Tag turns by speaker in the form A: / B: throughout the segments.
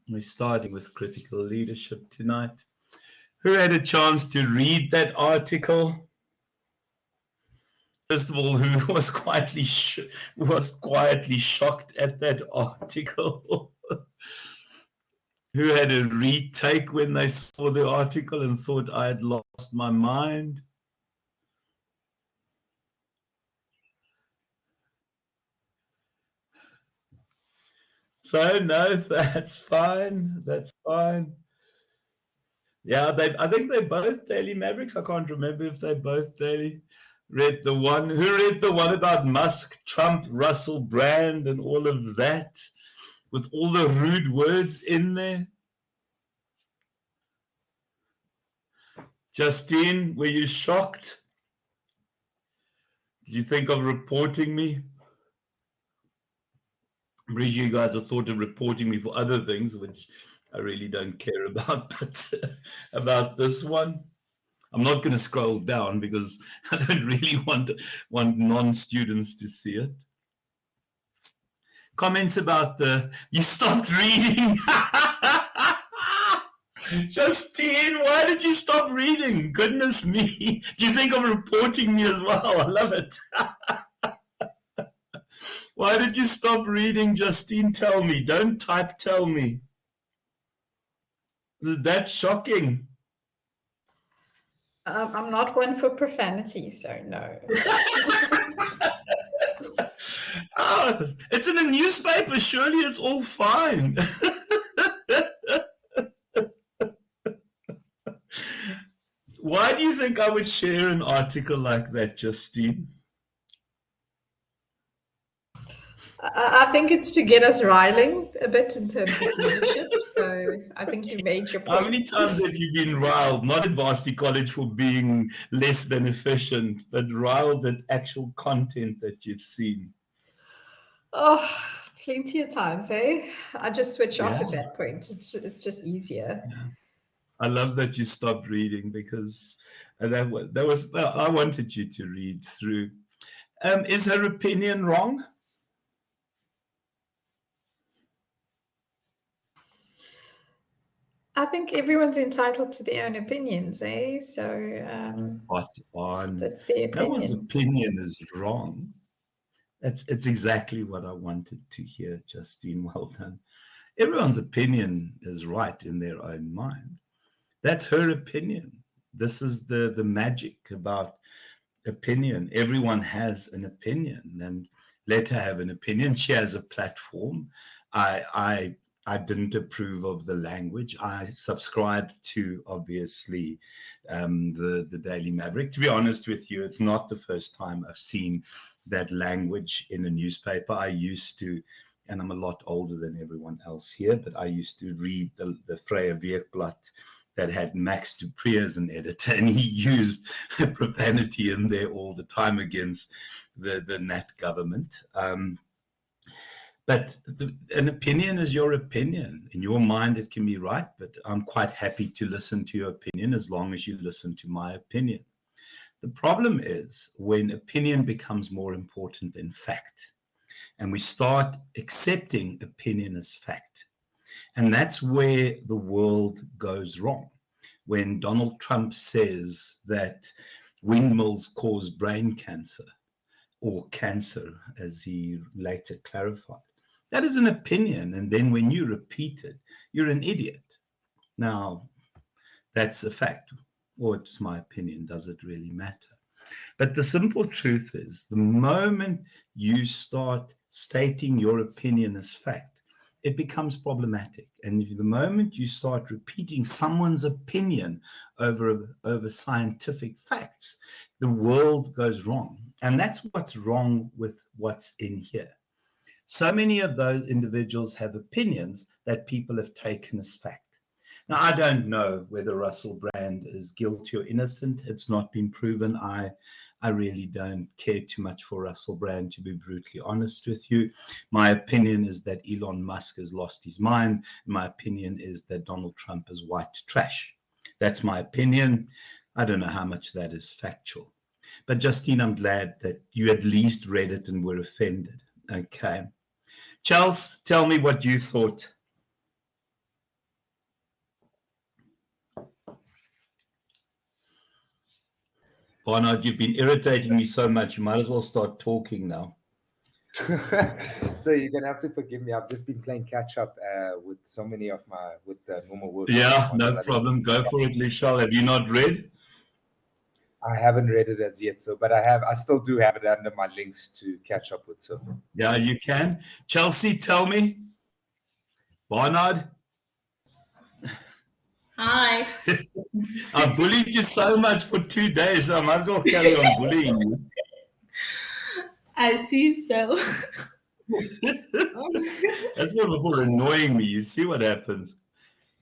A: We're starting with critical leadership tonight. Who had a chance to read that article? First of all, who was quietly shocked at that article? Who had a retake when they saw the article and thought I had lost my mind? So no, that's fine. That's fine. Yeah, I think they're both Daily Mavericks. I can't remember if they're both Daily. Read the one. Who read the one about Musk, Trump, Russell Brand, and all of that, with all the rude words in there? Justine, were you shocked? Did you think of reporting me? I'm pretty sure you guys have thought of reporting me for other things, which I really don't care about, but about this one. I'm not going to scroll down because I don't really want non-students to see it. Comments about you stopped reading. Justine, why did you stop reading? Goodness me. Do you think of reporting me as well? I love it. Why did you stop reading, Justine? Tell me. Don't type tell me. That's shocking.
B: I'm not one for profanity, so no.
A: Oh, it's in a newspaper. Surely it's all fine. Why do you think I would share an article like that, Justine?
B: I think it's to get us riling a bit in terms of leadership. So I think you made your point.
A: How many times have you been riled, not at Varsity College for being less than efficient, but riled at actual content that you've seen?
B: Oh, plenty of times, eh? I just switch off at that point. It's just easier.
A: Yeah. I love that you stopped reading because that was well, I wanted you to read through. Is her opinion wrong?
B: I think everyone's entitled to their own opinions, eh? So
A: Spot on.
B: that's their opinion.
A: No one's opinion is wrong. It's exactly what I wanted to hear, Justine. Well done. Everyone's opinion is right in their own mind. That's her opinion. This is the magic about opinion. Everyone has an opinion, and let her have an opinion. She has a platform. I didn't approve of the language. I subscribed to, obviously, the Daily Maverick. To be honest with you, it's not the first time I've seen that language in a newspaper. I used to, and I'm a lot older than everyone else here, but I used to read the Freya Weekblad that had Max Dupree as an editor, and he used profanity in there all the time against the Nat government. But an opinion is your opinion. In your mind, it can be right, but I'm quite happy to listen to your opinion as long as you listen to my opinion. The problem is when opinion becomes more important than fact, and we start accepting opinion as fact. And that's where the world goes wrong. When Donald Trump says that windmills cause brain cancer, or cancer, as he later clarified. That is an opinion, and then when you repeat it, you're an idiot. Now, that's a fact, or it's my opinion. Does it really matter? But the simple truth is, the moment you start stating your opinion as fact, it becomes problematic. And the moment you start repeating someone's opinion over scientific facts, the world goes wrong. And that's what's wrong with what's in here. So many of those individuals have opinions that people have taken as fact. Now, I don't know whether Russell Brand is guilty or innocent. It's not been proven. I really don't care too much for Russell Brand, to be brutally honest with you. My opinion is that Elon Musk has lost his mind. My opinion is that Donald Trump is white trash. That's my opinion. I don't know how much that is factual. But Justine, I'm glad that you at least read it and were offended. Okay. Charles, tell me what you thought. Barnard, you've been irritating me so much. You might as well start talking now.
C: So you're gonna have to forgive me. I've just been playing catch up with so many of the normal work.
A: Yeah, no problem. Go for it, Lishal. Have you not read?
C: I haven't read it as yet, but I still do have it under my links to catch up with. So
A: yeah, you can. Chelsea, tell me. Barnard.
D: Hi.
A: I bullied you so much for 2 days, so I might as well carry on bullying you.
D: I see so.
A: That's what people are annoying me. You see what happens.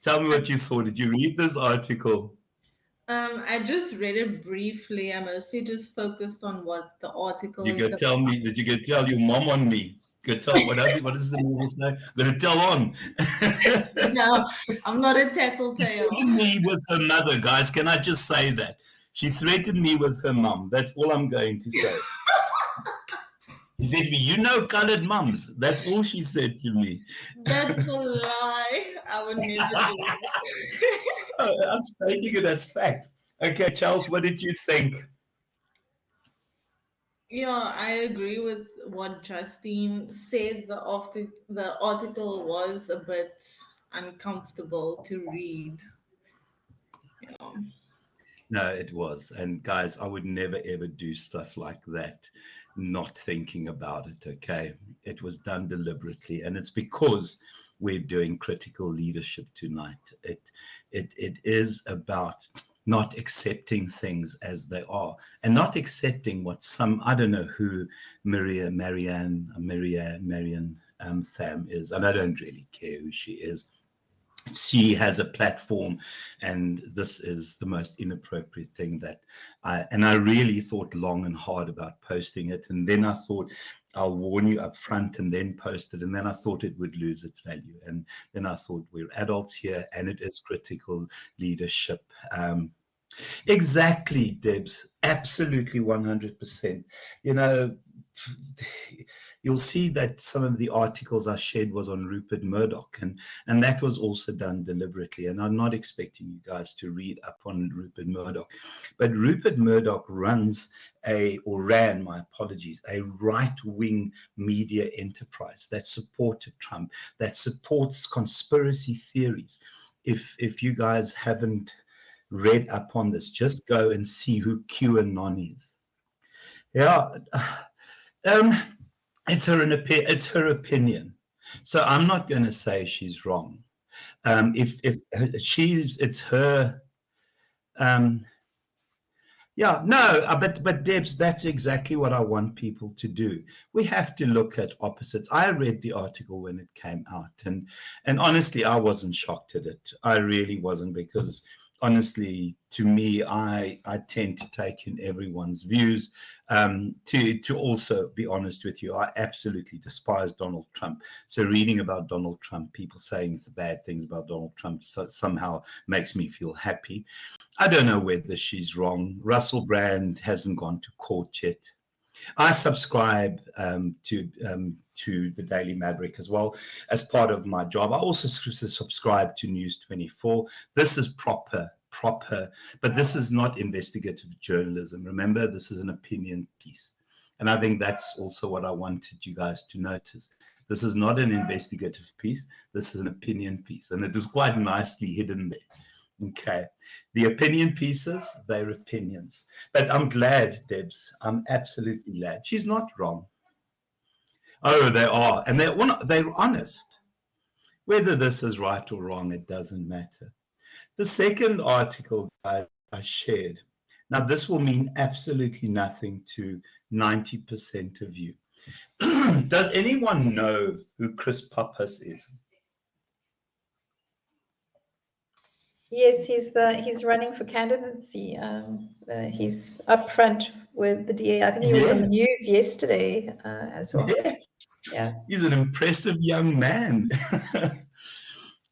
A: Tell me what you thought. Did you read this article?
D: I just read it briefly. I mostly just focused on what the article
A: You
D: is
A: go
D: about.
A: tell me that you go tell your mom on me. Go tell what is the movie's name? Gonna tell on.
D: No, I'm not a tattletale.
A: She threatened me with her mother, guys. Can I just say that? She threatened me with her mum. That's all I'm going to say. She said to me, "You know colored mums." That's all she said to me.
D: That's a lie. I would never do that.
A: I'm stating it as fact. Okay, Charles, what did you think?
D: Yeah, I agree with what Justine said. The article was a bit uncomfortable to read. Yeah.
A: No, it was. And guys, I would never ever do stuff like that, not thinking about it. Okay. It was done deliberately. And it's because we're doing critical leadership tonight. It is about not accepting things as they are and not accepting what I don't know who Marianne Tham is. And I don't really care who she is. She has a platform, and this is the most inappropriate thing that I really thought long and hard about posting it, and then I thought I'll warn you up front and then post it, and then I thought it would lose its value, and then I thought we're adults here and it is critical leadership. Exactly, Debs, absolutely 100%. You know, you'll see that some of the articles I shared was on Rupert Murdoch, and that was also done deliberately. And I'm not expecting you guys to read up on Rupert Murdoch, but Rupert Murdoch ran, my apologies, a right-wing media enterprise that supported Trump, that supports conspiracy theories. If you guys haven't read up on this, just go and see who QAnon is. Yeah. It's her opinion, so I'm not going to say she's wrong. It's her. Yeah, no, but Debs, that's exactly what I want people to do. We have to look at opposites. I read the article when it came out, and honestly, I wasn't shocked at it. I really wasn't, because honestly, to me, I tend to take in everyone's views. To also be honest with you, I absolutely despise Donald Trump. So reading about Donald Trump, people saying bad things about Donald Trump somehow makes me feel happy. I don't know whether she's wrong. Russell Brand hasn't gone to court yet. I subscribe to the Daily Maverick as well as part of my job. I also subscribe to News 24. This is proper, but this is not investigative journalism. Remember, this is an opinion piece. And I think that's also what I wanted you guys to notice. This is not an investigative piece. This is an opinion piece. And it is quite nicely hidden there. Okay, the opinion pieces, they're opinions. But I'm glad, Debs, I'm absolutely glad. She's not wrong. Oh, they are. And they're honest. Whether this is right or wrong, it doesn't matter. The second article I shared, now this will mean absolutely nothing to 90% of you. Does anyone know who Chris Pappas is?
B: Yes, he's running for candidacy. He's up front with the DA. I think he was on the news yesterday as well.
A: Yes.
B: Yeah,
A: He's an impressive young man.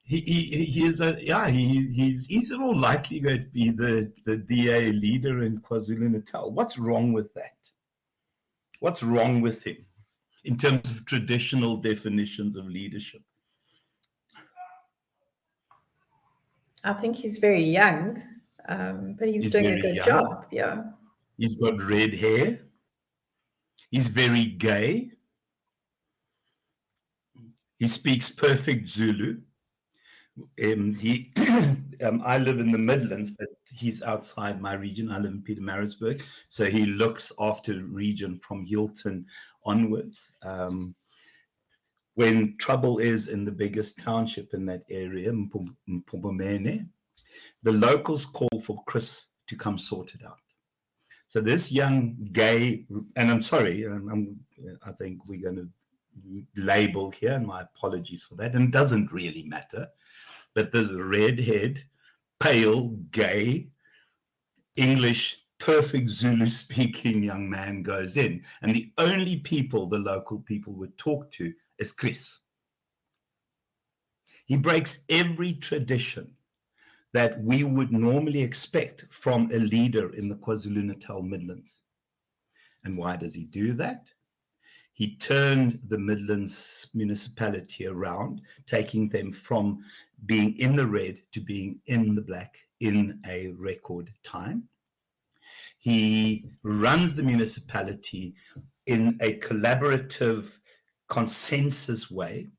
A: He's all likely going to be the DA leader in KwaZulu-Natal. What's wrong with that? What's wrong with him in terms of traditional definitions of leadership?
B: I think he's very young, but he's doing a good job. Yeah.
A: He's got red hair. He's very gay. He speaks perfect Zulu. I live in the Midlands, but he's outside my region. I live in Pietermaritzburg, so he looks after the region from Hilton onwards. When trouble is in the biggest township in that area, Mpumene, the locals call for Chris to come sort it out. So this young gay, and I'm sorry, I think we're going to label here, and my apologies for that, and it doesn't really matter, but this redhead, pale, gay, English, perfect Zulu-speaking young man goes in, and the only people the local people would talk to is Chris. He breaks every tradition that we would normally expect from a leader in the KwaZulu-Natal Midlands. And why does he do that? He turned the Midlands municipality around, taking them from being in the red to being in the black in a record time. He runs the municipality in a collaborative consensus way.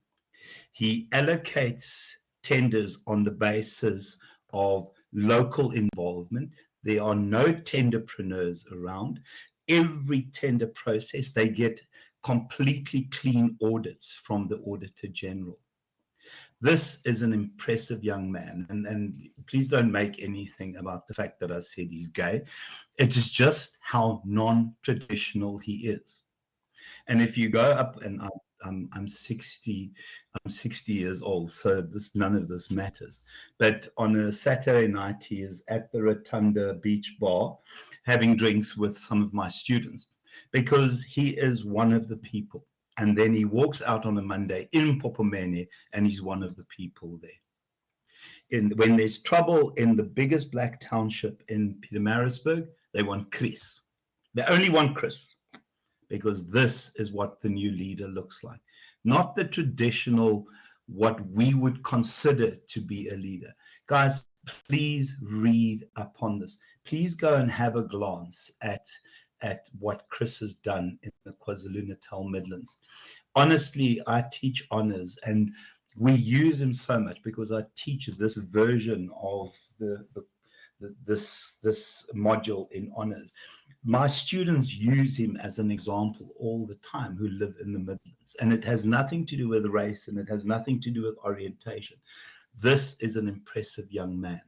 A: He allocates tenders on the basis of local involvement. There are no tenderpreneurs around. Every tender process, they get completely clean audits from the Auditor General. This is an impressive young man, and please don't make anything about the fact that I said he's gay. It is just how non-traditional he is. And if you go up, and I'm 60 years old, so none of this matters. But on a Saturday night, he is at the Rotunda Beach Bar having drinks with some of my students because he is one of the people. And then he walks out on a Monday in Popomene, and he's one of the people there. When there's trouble in the biggest black township in Pietermaritzburg, they want Chris. They only want Chris, because this is what the new leader looks like. Not the traditional, what we would consider to be a leader. Guys, please read upon this. Please go and have a glance at what Chris has done in the KwaZulu-Natal Midlands. Honestly, I teach honors, and we use him so much because I teach this version of this module in honors. My students use him as an example all the time who live in the Midlands, and it has nothing to do with race, and it has nothing to do with orientation. This is an impressive young man.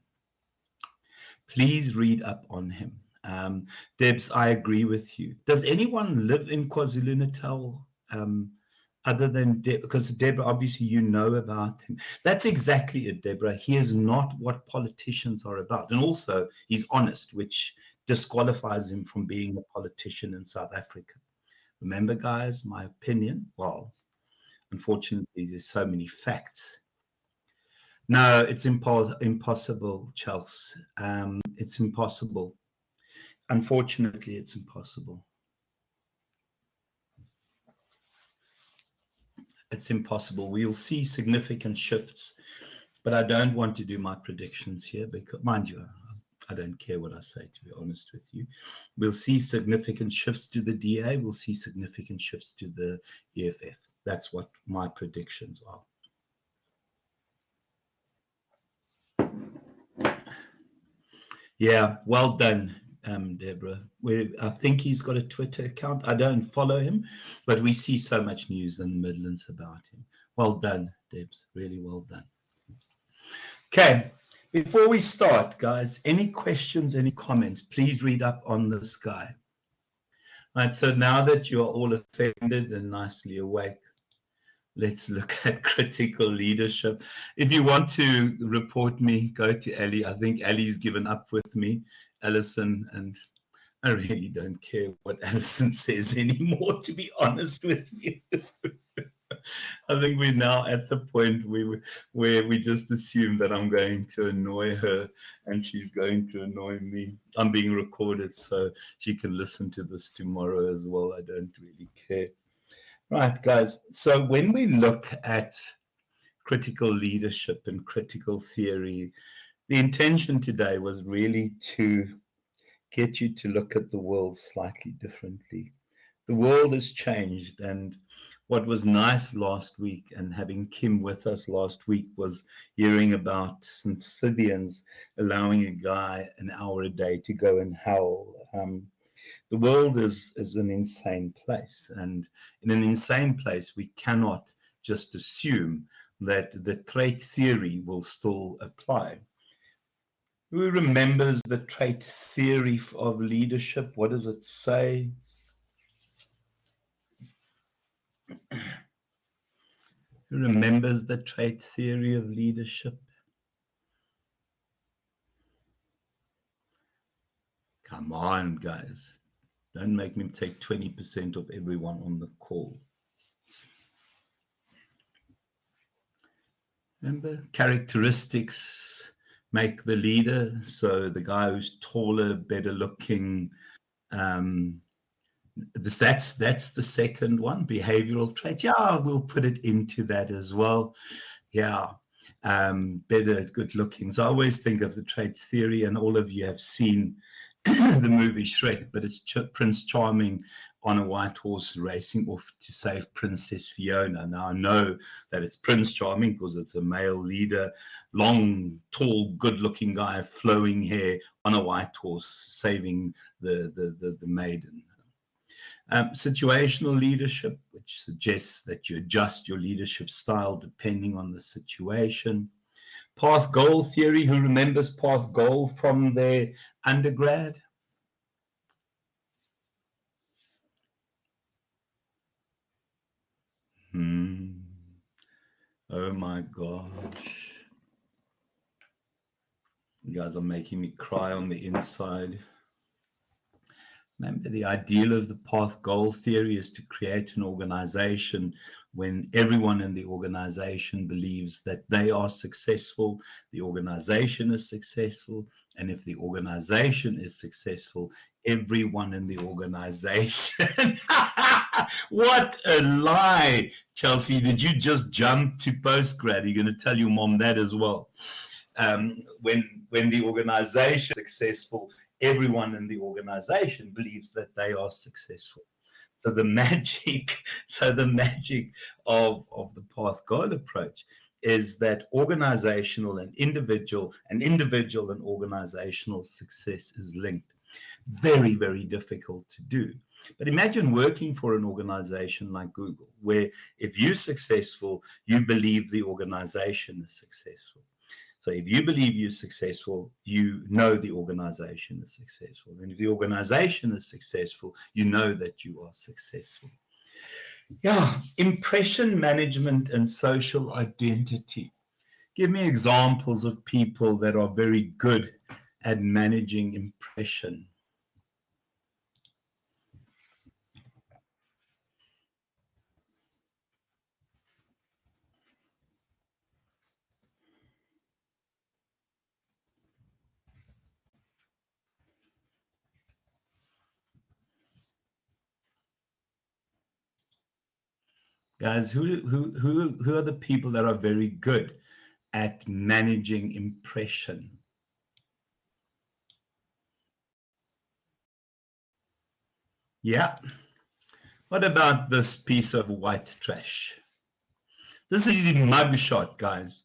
A: Please read up on him. Debs, I agree with you. Does anyone live in KwaZulu-Natal other than Deborah? Because Deborah, obviously you know about him. That's exactly it, Deborah. He is not what politicians are about. And also, he's honest, which disqualifies him from being a politician in South Africa. Remember, guys, my opinion? Well, unfortunately, there's so many facts. No, it's impossible, Chelsea. It's impossible. Unfortunately, it's impossible. It's impossible. We'll see significant shifts, but I don't want to do my predictions here because, mind you, I don't care what I say, to be honest with you. We'll see significant shifts to the DA. We'll see significant shifts to the EFF. That's what my predictions are. Yeah, well done, Deborah. I think he's got a Twitter account. I don't follow him, but we see so much news in the Midlands about him. Well done, Debs. Really well done. Okay, before we start, guys, any questions, any comments, please read up on this guy. Right, so now that you're all offended and nicely awake, let's look at critical leadership. If you want to report me, go to Ali. I think Ali's given up with me, Alison, and I really don't care what Alison says anymore, to be honest with you. I think we're now at the point where we just assume that I'm going to annoy her and she's going to annoy me. I'm being recorded, so she can listen to this tomorrow as well. I don't really care. Right, guys, so when we look at critical leadership and critical theory, the intention today was really to get you to look at the world slightly differently. The world has changed, and what was nice last week, and having Kim with us last week, was hearing about St. Scythians allowing a guy an hour a day to go in hell. The world is an insane place, and in an insane place, we cannot just assume that the trait theory will still apply. Who remembers the trait theory of leadership? What does it say? Who remembers the trait theory of leadership? Come on, guys. Don't make me take 20% of everyone on the call. Remember, characteristics make the leader. So the guy who's taller, better looking, that's the second one, behavioral traits. Yeah, we'll put it into that as well. Yeah, better, good looking. So I always think of the traits theory, and all of you have seen the movie Shrek, but it's Prince Charming on a white horse racing off to save Princess Fiona. Now I know that it's Prince Charming because it's a male leader, long, tall, good-looking guy, flowing hair on a white horse, saving the maiden. Situational leadership, which suggests that you adjust your leadership style depending on the situation. Path goal theory. Who remembers path goal from their undergrad? Oh my gosh. You guys are making me cry on the inside. Remember, the ideal of the path goal theory is to create an organization when everyone in the organization believes that they are successful, the organization is successful, and if the organization is successful, everyone in the organization. What a lie, Chelsea. Did you just jump to postgrad? You're going to tell your mom that as well. When the organization is successful, everyone in the organization believes that they are successful. So the magic of the path goal approach is that organizational and individual and organizational success is linked. Very, very difficult to do. But imagine working for an organization like Google, where if you're successful, you believe the organization is successful. So if you believe you're successful, you know the organization is successful. And if the organization is successful, you know that you are successful. Yeah, impression management and social identity. Give me examples of people that are very good at managing impression. Guys, who are the people that are very good at managing impression? Yeah. What about this piece of white trash? This is his mugshot, guys.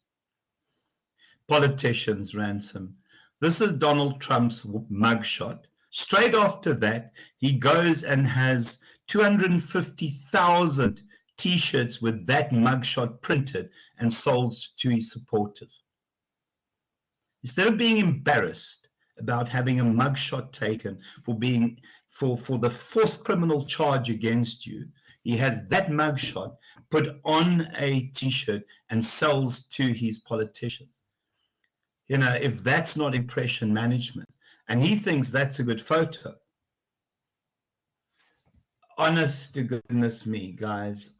A: Politicians ransom. This is Donald Trump's mugshot. Straight after that, he goes and has 250,000 T-shirts with that mugshot printed and sold to his supporters. Instead of being embarrassed about having a mugshot taken for the forced criminal charge against you, he has that mugshot put on a T-shirt and sells to his politicians. You know, if that's not impression management, and he thinks that's a good photo. Honest to goodness me, guys,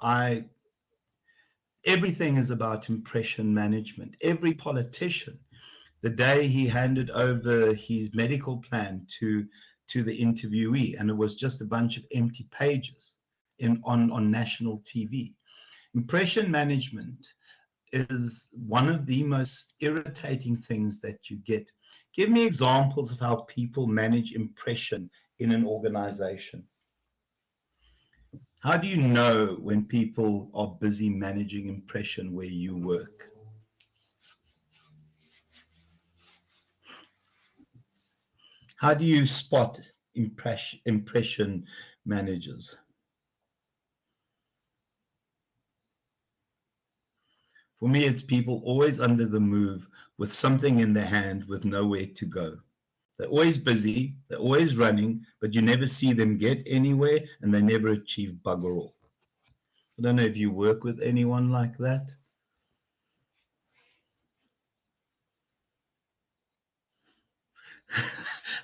A: everything is about impression management. Every politician, the day he handed over his medical plan to the interviewee, and it was just a bunch of empty pages on national TV. Impression management is one of the most irritating things that you get. Give me examples of how people manage impression in an organization. How do you know when people are busy managing impression where you work? How do you spot impression managers? For me, it's people always under the move with something in their hand with nowhere to go. They're always busy, they're always running, but you never see them get anywhere and they never achieve bugger all. I don't know if you work with anyone like that.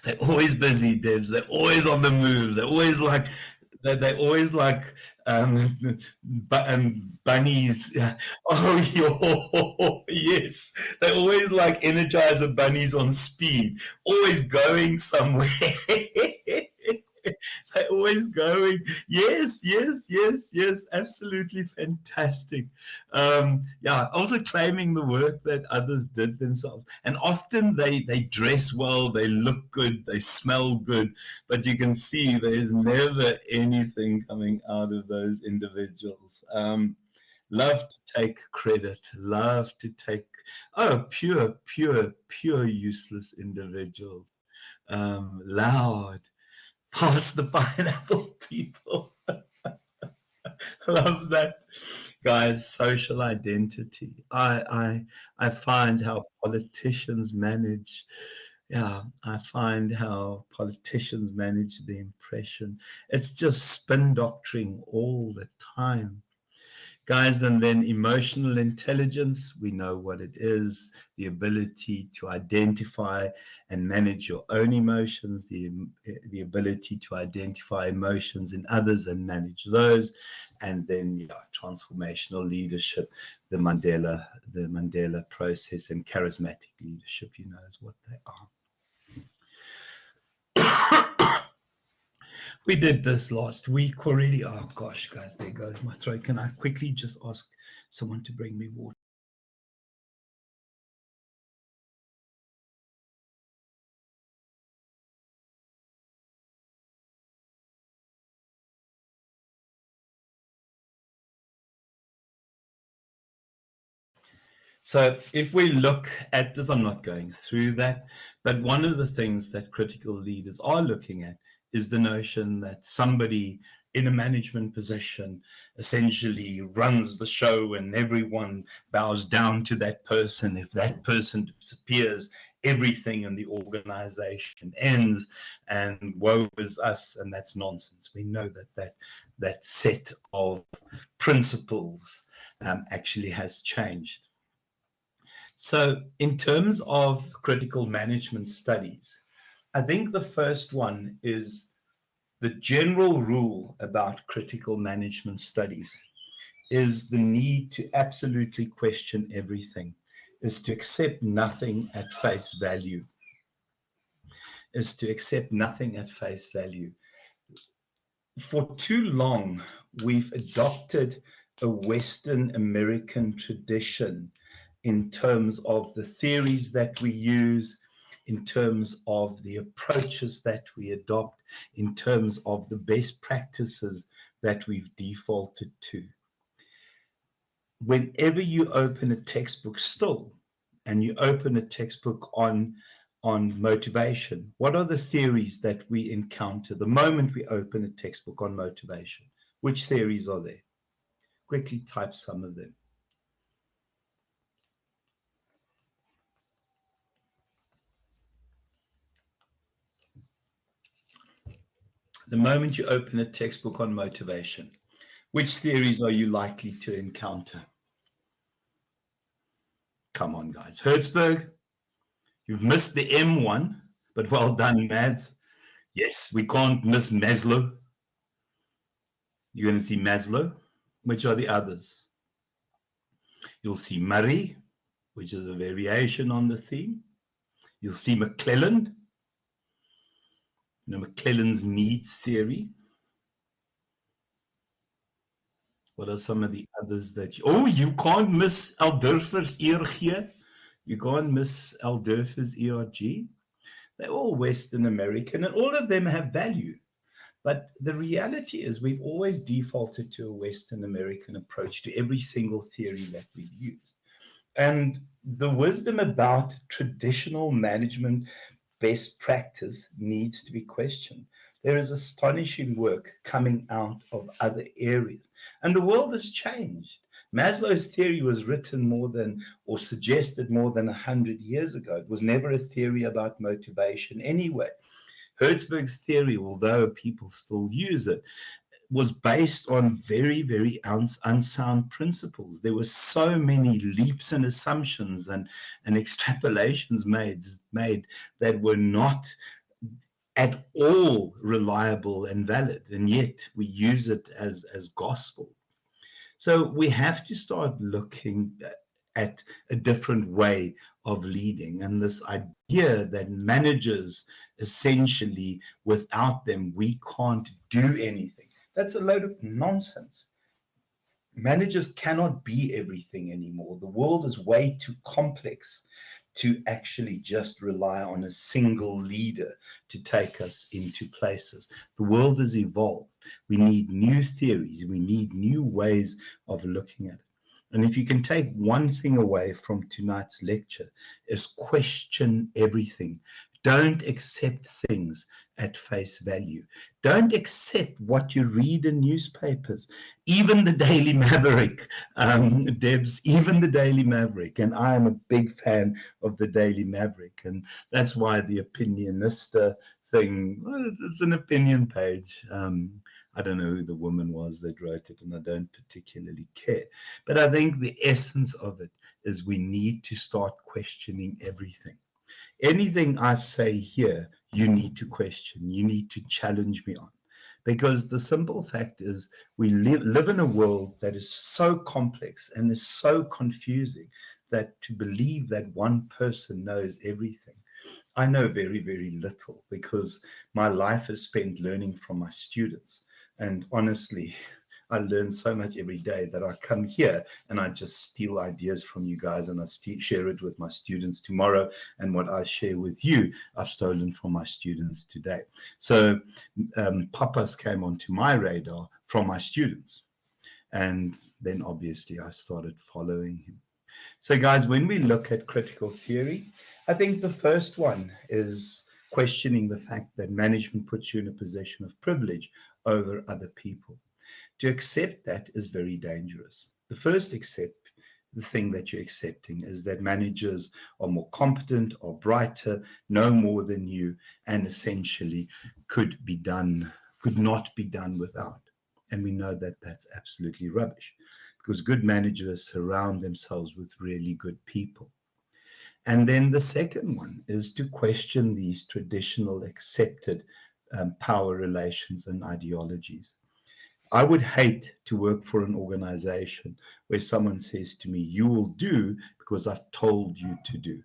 A: They're always busy, Debs. They're always on the move. They're always like bunnies. Oh, yes. They're always like Energizer bunnies on speed, always going somewhere. They're always going. Yes, yes, yes, yes. Absolutely fantastic. Yeah, also claiming the work that others did themselves. And often they dress well, they look good, they smell good, but you can see there's never anything coming out of those individuals. Love to take credit, love to take, pure useless individuals. Loud. Pass the pineapple people. Love that, guys. Social identity. I find how politicians manage. Yeah, I find how politicians manage the impression. It's just spin doctoring all the time. Guys, and then emotional intelligence, we know what it is, the ability to identify and manage your own emotions, the ability to identify emotions in others and manage those, and then transformational leadership, the Mandela process, and charismatic leadership, you know, is what they are. We did this last week already. Oh gosh, guys, there goes my throat. Can I quickly just ask someone to bring me water? So if we look at this, I'm not going through that, but one of the things that critical leaders are looking at is the notion that somebody in a management position essentially runs the show and everyone bows down to that person. If that person disappears, everything in the organization ends, and woe is us, and that's nonsense. We know that set of principles actually has changed. So in terms of critical management studies, I think the first one is the general rule about critical management studies is the need to absolutely question everything, is to accept nothing at face value, For too long, we've adopted a Western American tradition in terms of the theories that we use, in terms of the approaches that we adopt, in terms of the best practices that we've defaulted to. Whenever you open a textbook still, and you open a textbook on motivation, what are the theories that we encounter the moment we open a textbook on motivation? Which theories are there? Quickly type some of them. The moment you open a textbook on motivation, which theories are you likely to encounter? Come on, guys. Hertzberg, you've missed the M one, but well done, Mads. Yes, we can't miss Maslow. You're going to see Maslow. Which are the others? You'll see Murray, which is a variation on the theme. You'll see McClelland, McClelland's needs theory. What are some of the others that you can't miss Aldurfer's ERG. You can't miss Aldurfer's ERG. They're all Western American, and all of them have value. But the reality is we've always defaulted to a Western American approach to every single theory that we've used. And the wisdom about traditional management best practice needs to be questioned. There is astonishing work coming out of other areas. And the world has changed. Maslow's theory was written more than, or suggested more than 100 years ago. It was never a theory about motivation anyway. Hertzberg's theory, although people still use it, was based on very, very unsound principles. There were so many leaps and assumptions and extrapolations made that were not at all reliable and valid, and yet we use it as gospel. So we have to start looking at a different way of leading, and this idea that managers essentially, without them, we can't do anything. That's a load of nonsense. Managers cannot be everything anymore. The world is way too complex to actually just rely on a single leader to take us into places. The world has evolved. We need new theories. We need new ways of looking at it. And if you can take one thing away from tonight's lecture, is question everything. Don't accept things at face value. Don't accept what you read in newspapers, even the Daily Maverick, Debs, even the Daily Maverick. And I am a big fan of the Daily Maverick. And that's why the Opinionista thing, well, it's an opinion page. I don't know who the woman was that wrote it, and I don't particularly care. But I think the essence of it is we need to start questioning everything. Anything I say here, you need to question. You need to challenge me on. Because the simple fact is we live in a world that is so complex and is so confusing that to believe that one person knows everything. I know very, very little because my life is spent learning from my students. And honestly, I learn so much every day that I come here and I just steal ideas from you guys, and I share it with my students tomorrow. And what I share with you, I've stolen from my students today. So Papas came onto my radar from my students. And then obviously I started following him. So guys, when we look at critical theory, I think the first one is questioning the fact that management puts you in a position of privilege over other people. To accept that is very dangerous. The first the thing that you're accepting is that managers are more competent, are brighter, know more than you, and essentially could not be done without. And we know that that's absolutely rubbish, because good managers surround themselves with really good people. And then the second one is to question these traditional accepted power relations and ideologies. I would hate to work for an organization where someone says to me, you will do because I've told you to do.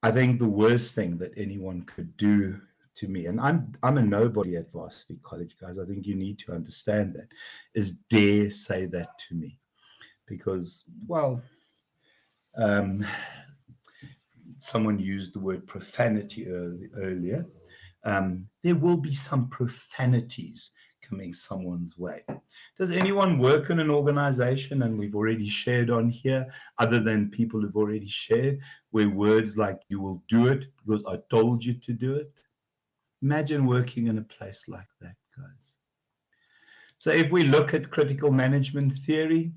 A: I think the worst thing that anyone could do to me, and I'm a nobody at Varsity College, guys, I think you need to understand that, is dare say that to me. Because, well, someone used the word profanity earlier. There will be some profanities coming someone's way. Does anyone work in an organization, and we've already shared on here, other than people who've already shared, where words like you will do it because I told you to do it? Imagine working in a place like that, guys. So if we look at critical management theory,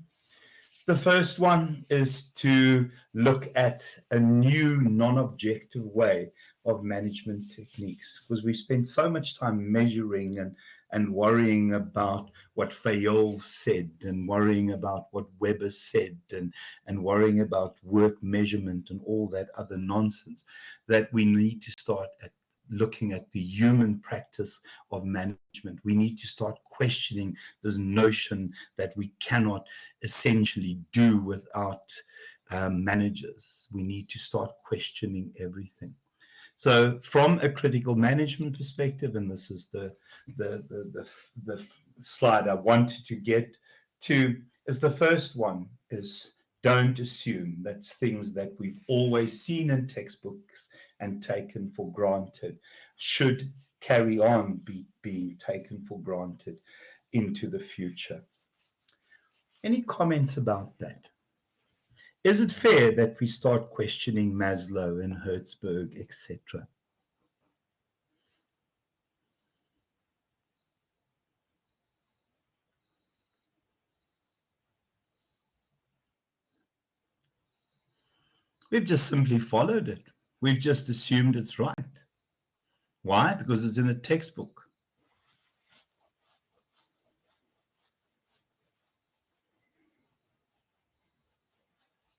A: the first one is to look at a new non-objective way of management techniques, because we spend so much time measuring and worrying about what Fayol said, and worrying about what Weber said, and worrying about work measurement and all that other nonsense, that we need to start looking at the human practice of management. We need to start questioning this notion that we cannot essentially do without managers. We need to start questioning everything. So from a critical management perspective, and this is the slide I wanted to get to is the first one is don't assume. That's things that we've always seen in textbooks and taken for granted should carry on being taken for granted into the future. Any comments about that? Is it fair that we start questioning Maslow and Hertzberg, etc.? We've just simply followed it. We've just assumed it's right. Why? Because it's in a textbook.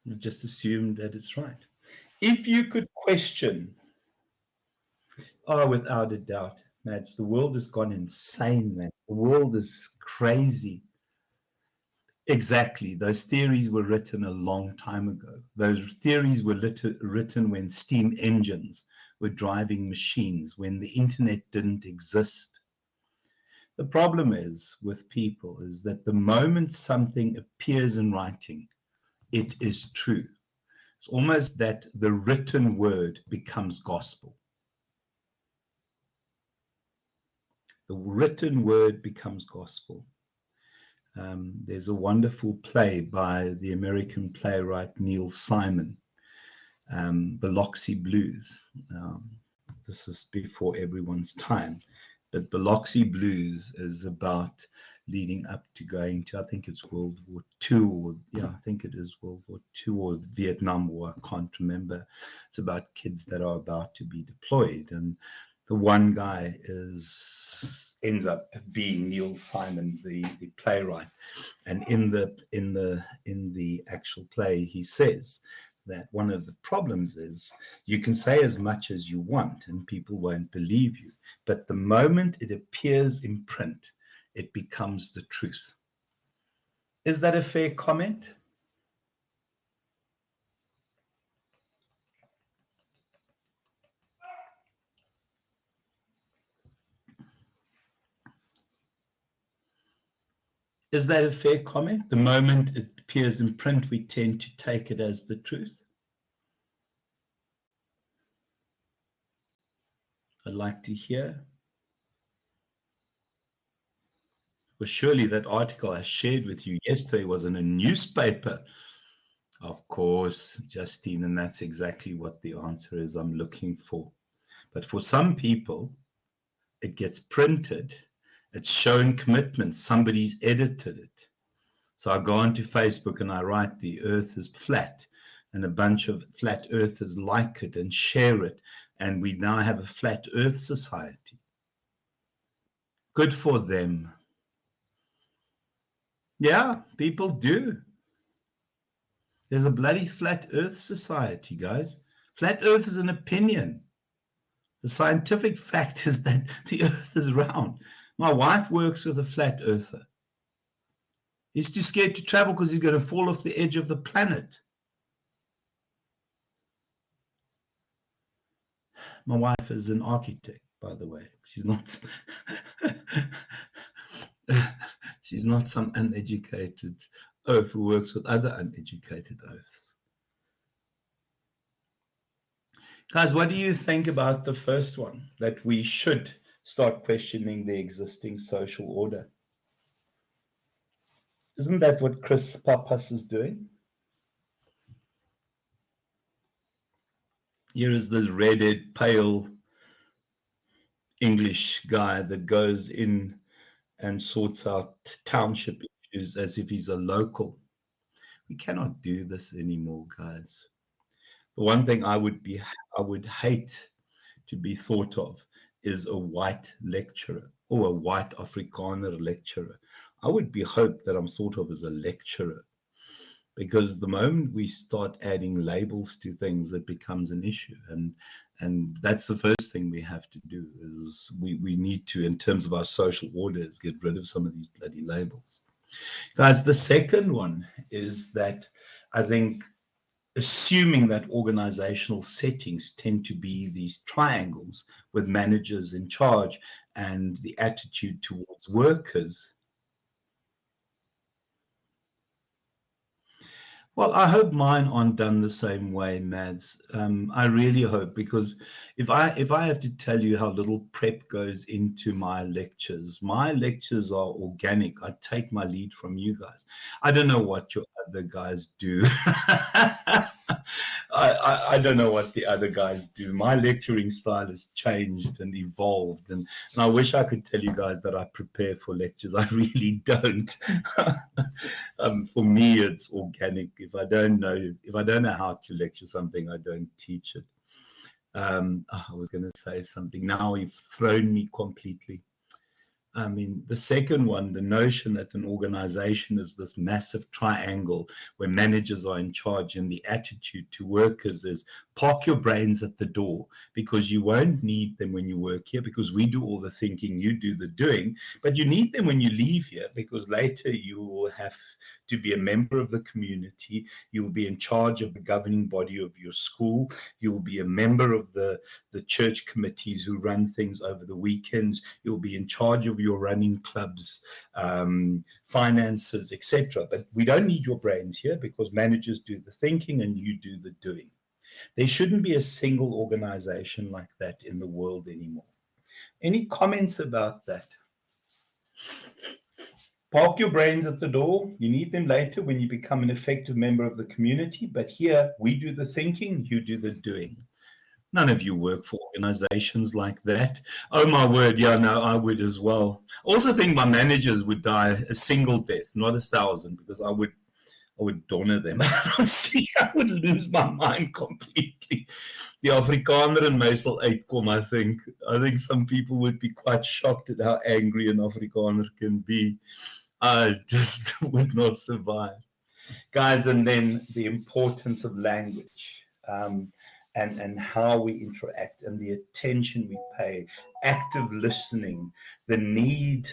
A: We've just assumed that it's right. If you could question, without a doubt, Mads, the world has gone insane, man. The world is crazy. Exactly. Those theories were written a long time ago. Those theories were written when steam engines were driving machines, when the internet didn't exist. The problem is with people is that the moment something appears in writing, it is true. It's almost that the written word becomes gospel. The written word becomes gospel. There's a wonderful play by the American playwright Neil Simon, Biloxi Blues. This is before everyone's time, but Biloxi Blues is about leading up to going to, I think it's World War II, or I think it is World War II or Vietnam War, I can't remember. It's about kids that are about to be deployed, and the one guy ends up being Neil Simon, the playwright, and in the actual play, he says that one of the problems is you can say as much as you want and people won't believe you, but the moment it appears in print, it becomes the truth. Is that a fair comment? Is that a fair comment? The moment it appears in print, we tend to take it as the truth. I'd like to hear. Well, surely that article I shared with you yesterday was in a newspaper. Of course, Justine, and that's exactly what the answer is I'm looking for. But for some people, it gets printed. It's shown commitment. Somebody's edited it. So I go onto Facebook and I write the earth is flat, and a bunch of flat earthers like it and share it. And we now have a flat earth society. Good for them. Yeah, people do. There's a bloody flat earth society, guys. Flat earth is an opinion. The scientific fact is that the earth is round. My wife works with a flat earther. He's too scared to travel because he's going to fall off the edge of the planet. My wife is an architect, by the way. She's not she's not some uneducated oaf who works with other uneducated oafs. Guys, what do you think about the first one, that we should start questioning the existing social order? Isn't that what Chris Pappas is doing? Here is this red-haired, pale English guy that goes in and sorts out township issues as if he's a local. We cannot do this anymore, guys. The one thing I would hate to be thought of is a white lecturer or a white Afrikaner lecturer. I would be hoped that I'm thought of as a lecturer, because the moment we start adding labels to things, it becomes an issue. And that's the first thing we have to do, is we need to, in terms of our social orders, get rid of some of these bloody labels. Guys, the second one is that I think assuming that organizational settings tend to be these triangles with managers in charge, and the attitude towards workers Well, I hope mine aren't done the same way, Mads. I really hope, because if I have to tell you how little prep goes into my lectures are organic. I take my lead from you guys. I don't know what your other guys do. I don't know what the other guys do. My lecturing style has changed and evolved, and I wish I could tell you guys that I prepare for lectures. I really don't. For me, it's organic. If I don't know how to lecture something, I don't teach it. I was going to say something. Now you've thrown me completely. I mean, the second one, the notion that an organization is this massive triangle where managers are in charge, and the attitude to workers is park your brains at the door, because you won't need them when you work here, because we do all the thinking, you do the doing, but you need them when you leave here, because later you will have to be a member of the community, you'll be in charge of the governing body of your school, you'll be a member of the church committees who run things over the weekends, you'll be in charge of your running clubs, finances, etc. But we don't need your brains here, because managers do the thinking and you do the doing. There shouldn't be a single organization like that in the world anymore. Any comments about that? Park your brains at the door. You need them later when you become an effective member of the community. But here, we do the thinking, you do the doing. None of you work for organizations like that. Oh my word, yeah, no, I would as well. I also think my managers would die a single death, not 1,000, because I would donor them. Honestly, I would lose my mind completely. The Afrikaner in my sal uitkom, I think. I think some people would be quite shocked at how angry an Afrikaner can be. I just would not survive. Guys, and then the importance of language. And how we interact and the attention we pay, active listening, the need.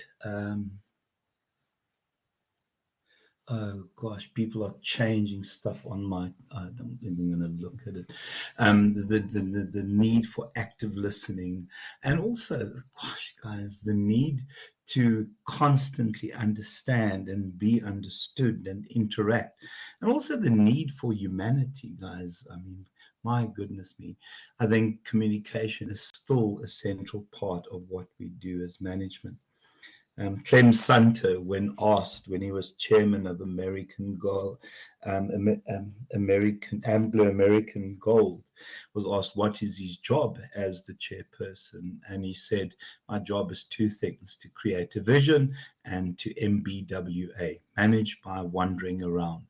A: Oh gosh, people are changing stuff on my. I don't even going to look at it. The need for active listening, and also, gosh, guys, the need to constantly understand and be understood and interact, and also the need for humanity, guys. I mean, my goodness me, I think communication is still a central part of what we do as management. Clem Sunter, when asked, when he was chairman of American Anglo-American Gold, was asked what is his job as the chairperson, and he said, my job is two things: to create a vision and to MBWA, manage by wandering around.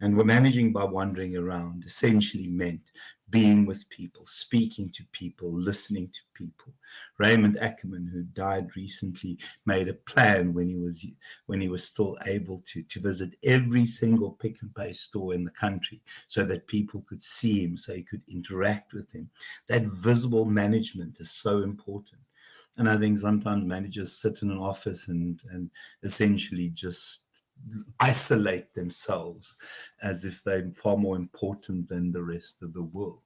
A: And we're managing by wandering around essentially meant being with people, speaking to people, listening to people. Raymond Ackerman, who died recently, made a plan when he was still able to visit every single pick and pay store in the country, so that people could see him, so he could interact with him. That visible management is so important. And I think sometimes managers sit in an office and essentially just isolate themselves as if they're far more important than the rest of the world.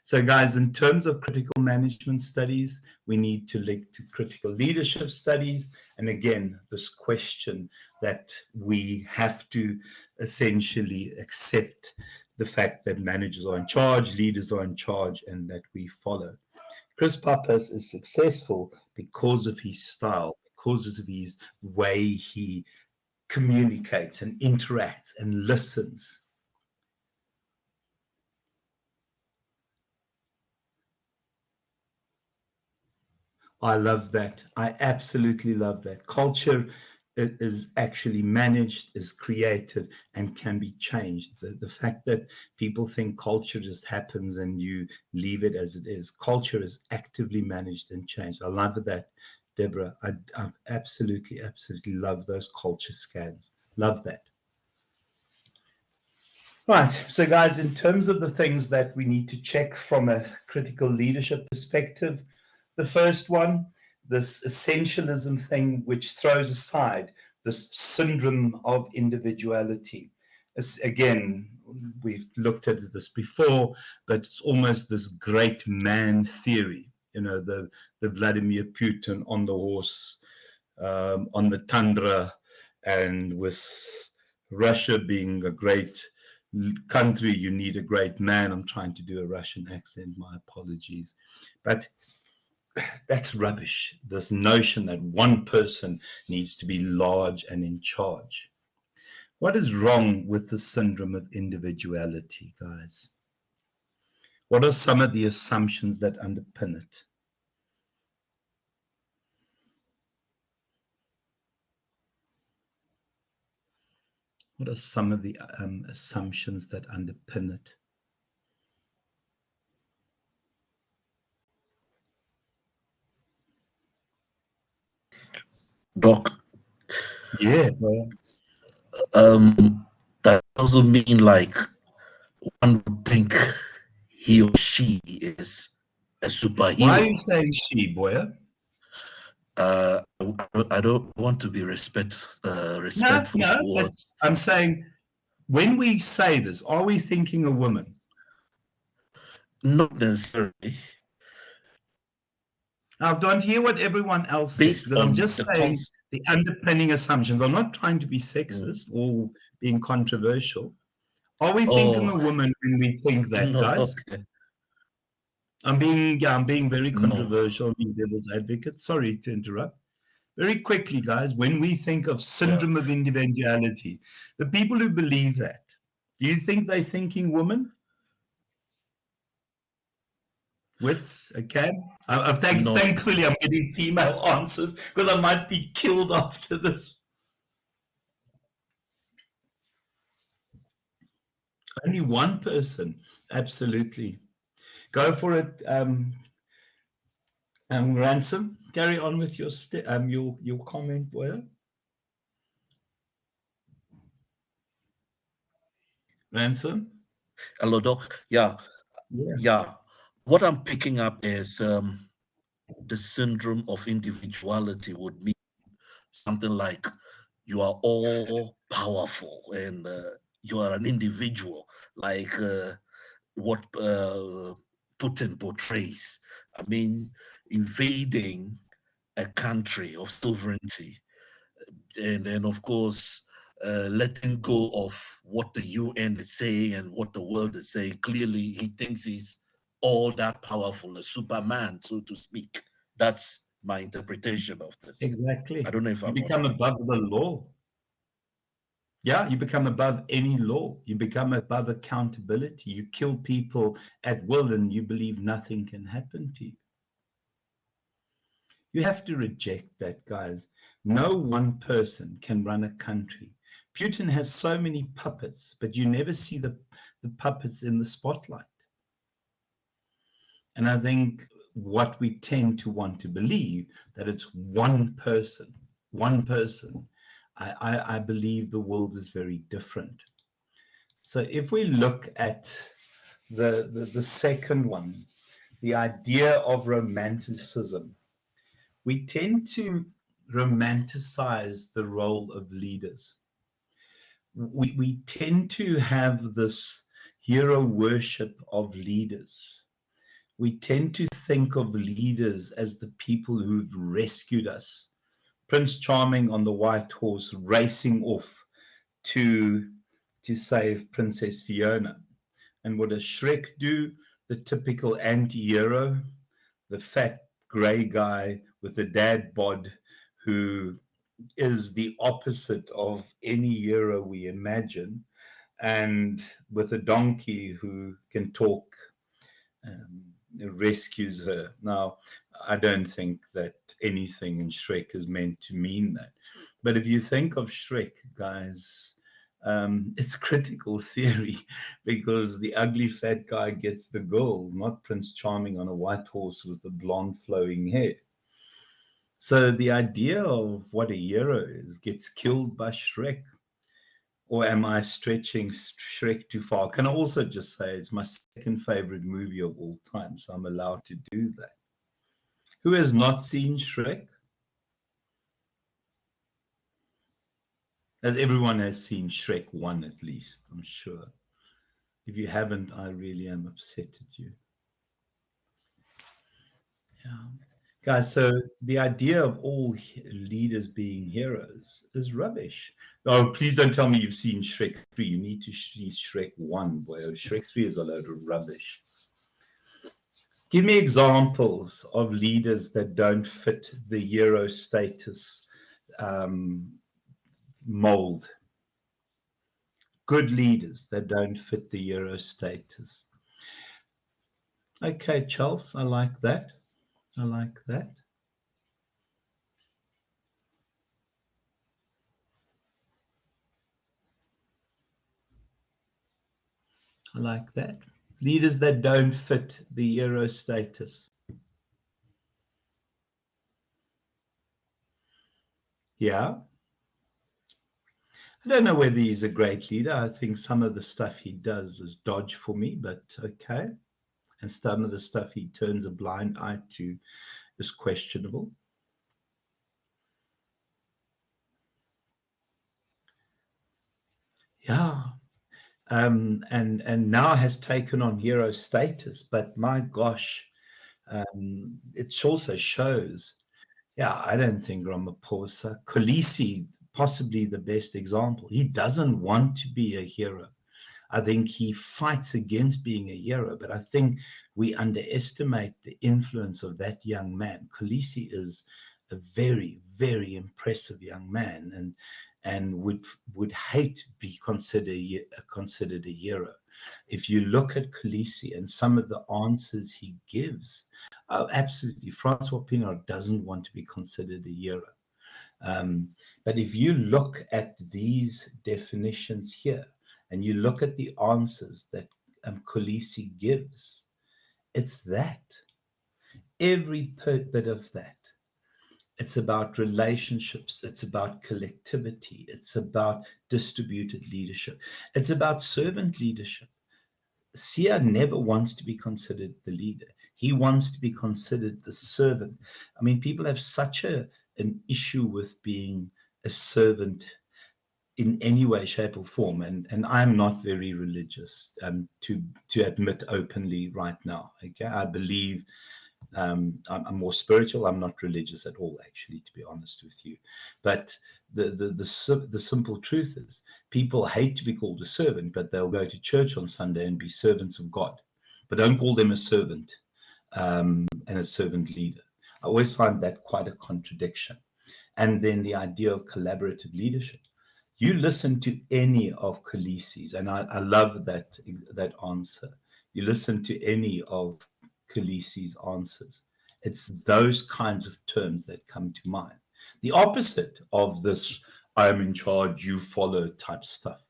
A: So guys, in terms of critical management studies, we need to link to critical leadership studies. And again, this question that we have to essentially accept the fact that managers are in charge, leaders are in charge, and that we follow. Chris Pappas is successful because of his style, because of his way he communicates and interacts and listens. I love that. I absolutely love that. Culture is actually managed, is created, and can be changed. The fact that people think culture just happens and you leave it as it is. Culture is actively managed and changed. I love that, Deborah. I absolutely love those culture scans. Love that. Right, so guys, in terms of the things that we need to check from a critical leadership perspective, the first one, this essentialism thing, which throws aside this syndrome of individuality. Again, we've looked at this before, but it's almost this great man theory, you know, the Vladimir Putin on the horse, on the tundra, and with Russia being a great country, you need a great man. I'm trying to do a Russian accent, my apologies. But that's rubbish, this notion that one person needs to be large and in charge. What is wrong with the syndrome of individuality, guys? What are some of the assumptions that underpin it? What are some of the assumptions that underpin it?
E: Doc,
A: Yeah,
E: that doesn't mean like one would think he or she is a superhero.
A: why are you saying she, Boya?
E: I don't want to be respectful
A: No, but
E: towards.
A: I'm saying when we say this, are we thinking a woman?
E: Not necessarily.
A: Now, don't hear what everyone else says,
E: Based
A: because I'm
E: on
A: just
E: the
A: saying the underpinning assumptions. I'm not trying to be sexist or being controversial. Are we thinking a woman when we think that,
E: no,
A: guys?
E: okay.
A: I'm being very
E: No.
A: controversial, being devil's advocate. Sorry to interrupt. Very quickly, guys, when we think of syndrome of individuality, the people who believe that, do you think they're thinking woman? Wits, okay.
E: No.
A: Thankfully, I'm getting female answers because I might be killed after this. Only one person, absolutely. Go for it, Ransom. Carry on with your your comment, Boya. Ransom.
E: Hello, Doc. Yeah. What I'm picking up is the syndrome of individuality would mean something like you are all powerful and you are an individual, like what Putin portrays. I mean, invading a country of sovereignty, and then of course letting go of what the UN is saying and what the world is saying. Clearly, he thinks he's all that powerful, a Superman, so to speak. That's my interpretation of this.
A: Exactly.
E: I don't know if
A: you become above the law. Yeah, you become above any law. You become above accountability. You kill people at will and you believe nothing can happen to you. You have to reject that, guys. No one person can run a country. Putin has so many puppets, but you never see the puppets in the spotlight. And I think what we tend to want to believe, that it's one person. I believe the world is very different. So if we look at the second one, the idea of romanticism, we tend to romanticize the role of leaders. We tend to have this hero worship of leaders. We tend to think of leaders as the people who've rescued us. Prince Charming on the white horse racing off to save Princess Fiona. And what does Shrek do? The typical anti-hero, the fat grey guy with a dad bod who is the opposite of any hero we imagine, and with a donkey who can talk, rescues her. Now, I don't think that anything in Shrek is meant to mean that. But if you think of Shrek, guys, it's critical theory because the ugly fat guy gets the girl, not Prince Charming on a white horse with the blonde flowing hair. So the idea of what a hero is gets killed by Shrek. Or am I stretching Shrek too far? Can I also just say it's my second favorite movie of all time, so I'm allowed to do that. Who has not seen Shrek? As everyone has seen Shrek 1 at least, I'm sure. If you haven't, I really am upset at you. Yeah. Guys, so the idea of all leaders being heroes is rubbish. Oh, please don't tell me you've seen Shrek 3. You need to see Shrek 1, boy. Shrek 3 is a load of rubbish. Give me examples of leaders that don't fit the hero status mold. Good leaders that don't fit the hero status. Okay, Charles, I like that. I like that. I like that. Leaders that don't fit the hero status. Yeah. I don't know whether he's a great leader. I think some of the stuff he does is dodge for me, but okay. And some of the stuff he turns a blind eye to is questionable. Yeah. And now has taken on hero status, but my gosh, it also shows, yeah, I don't think Ramaphosa, Kolisi, possibly the best example. He doesn't want to be a hero. I think he fights against being a hero, but I think we underestimate the influence of that young man. Kolisi is a very, very impressive young man, and would hate to be considered a hero. If you look at Kolisi and some of the answers he gives, oh, absolutely, Francois Pienaar doesn't want to be considered a hero. But if you look at these definitions here, and you look at the answers that Kolisi gives, it's that. Every bit of that. It's about relationships. It's about collectivity. It's about distributed leadership. It's about servant leadership. Sia never wants to be considered the leader. He wants to be considered the servant. I mean, people have such an issue with being a servant in any way, shape, or form. And I'm not very religious to admit openly right now. Okay, I believe I'm more spiritual. I'm not religious at all, actually, to be honest with you. But the simple truth is, people hate to be called a servant, but they'll go to church on Sunday and be servants of God. But don't call them a servant and a servant leader. I always find that quite a contradiction. And then the idea of collaborative leadership. You listen to any of Kolisi's, and I love that answer. You listen to any of Kolisi's answers. It's those kinds of terms that come to mind. The opposite of this, I'm in charge, you follow type stuff.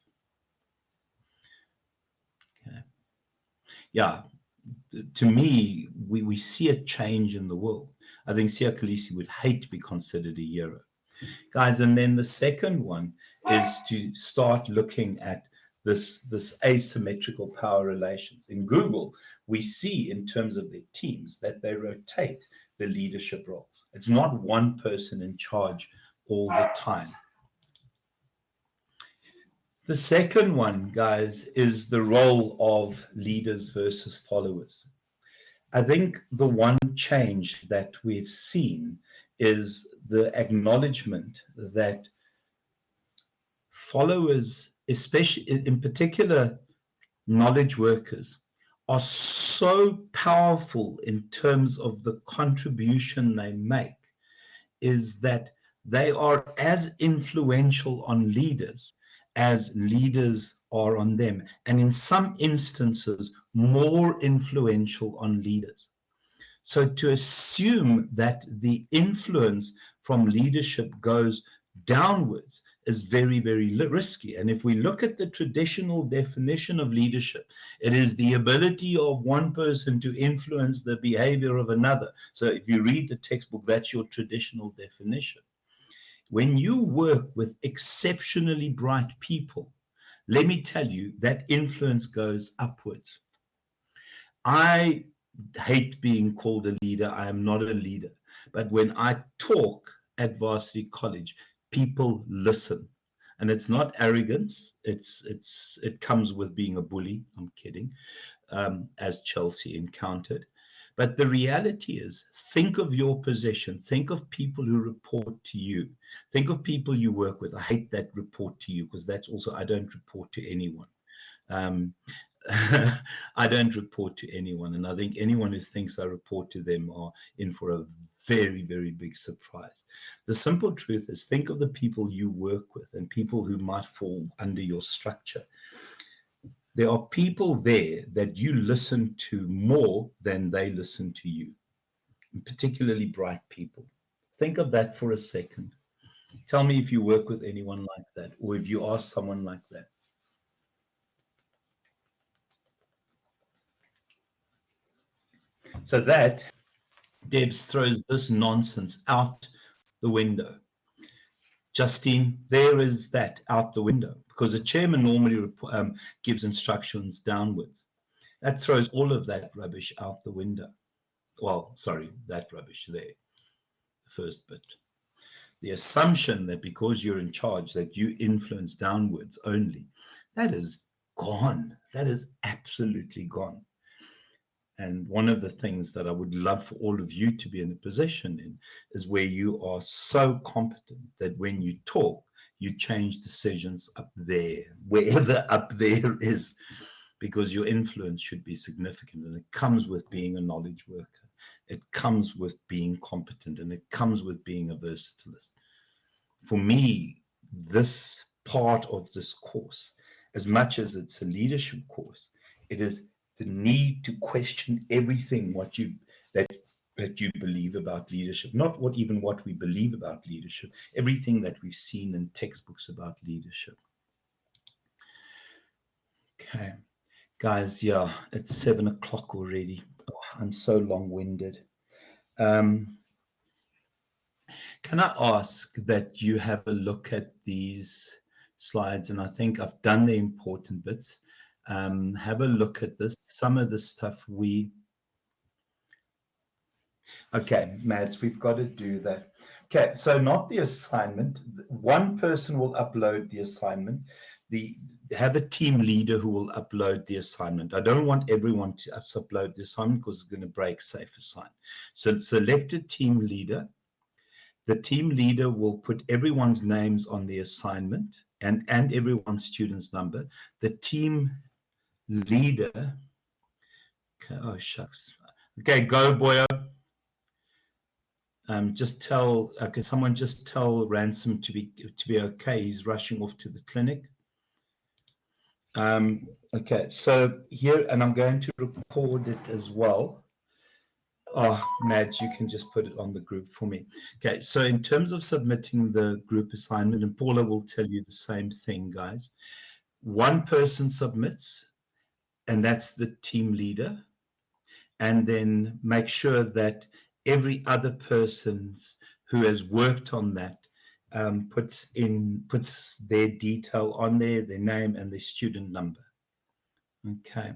A: Okay. Yeah, to me, we see a change in the world. I think Sia Kolisi would hate to be considered a hero. Guys, and then the second one is to start looking at this asymmetrical power relations. In Google, we see in terms of their teams that they rotate the leadership roles. It's not one person in charge all the time. The second one, guys, is the role of leaders versus followers. I think the one change that we've seen is the acknowledgement that followers, especially in particular knowledge workers, are so powerful in terms of the contribution they make, is that they are as influential on leaders as leaders are on them, and in some instances more influential on leaders. So to assume that the influence from leadership goes downwards is very, very risky. And if we look at the traditional definition of leadership, it is the ability of one person to influence the behavior of another. So if you read the textbook, that's your traditional definition. When you work with exceptionally bright people, let me tell you, that influence goes upwards. I hate being called a leader. I am not a leader. But when I talk at Varsity College, people listen. And it's not arrogance. It comes with being a bully. I'm kidding, as Chelsea encountered. But the reality is, think of your position. Think of people who report to you. Think of people you work with. I hate that report to you, because that's also, I don't report to anyone. I don't report to anyone. And I think anyone who thinks I report to them are in for a very, very big surprise. The simple truth is, think of the people you work with and people who might fall under your structure. There are people there that you listen to more than they listen to you, particularly bright people. Think of that for a second. Tell me if you work with anyone like that, or if you are someone like that. So that, Debs throws this nonsense out the window. Justine, there is that out the window, because a chairman normally gives instructions downwards. That throws all of that rubbish out the window. Well, sorry, that rubbish there, the first bit. The assumption that because you're in charge that you influence downwards only, that is gone. That is absolutely gone. And one of the things that I would love for all of you to be in a position in is where you are so competent that when you talk, you change decisions up there, wherever up there is, because your influence should be significant. And it comes with being a knowledge worker. It comes with being competent, and it comes with being a versatilist. For me, this part of this course, as much as it's a leadership course, it is the need to question everything that you believe about leadership, not what we believe about leadership, everything that we've seen in textbooks about leadership. Okay, guys, yeah, it's 7 o'clock already. Oh, I'm so long-winded. Can I ask that you have a look at these slides? And I think I've done the important bits. Have a look at this. Some of the stuff okay, Mads, we've got to do that. Okay, so not the assignment. One person will upload the assignment. Have a team leader who will upload the assignment. I don't want everyone to upload the assignment because it's going to break safe assign. So select a team leader. The team leader will put everyone's names on the assignment and everyone's student's number. The team leader, okay, oh shucks, okay, go boyo. Just tell, can someone just tell Ransom to be okay? He's rushing off to the clinic. Okay, so here, and I'm going to record it as well. Oh, Mads, you can just put it on the group for me. Okay, so in terms of submitting the group assignment, and Paula will tell you the same thing, guys. One person submits, and that's the team leader. And then make sure that every other person who has worked on that puts their detail on there, their name and their student number. Okay.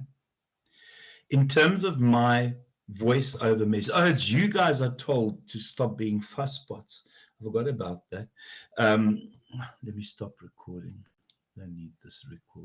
A: In terms of my voiceover message, oh, it's you guys are told to stop being fusspots. I forgot about that. Let me stop recording. I need this record.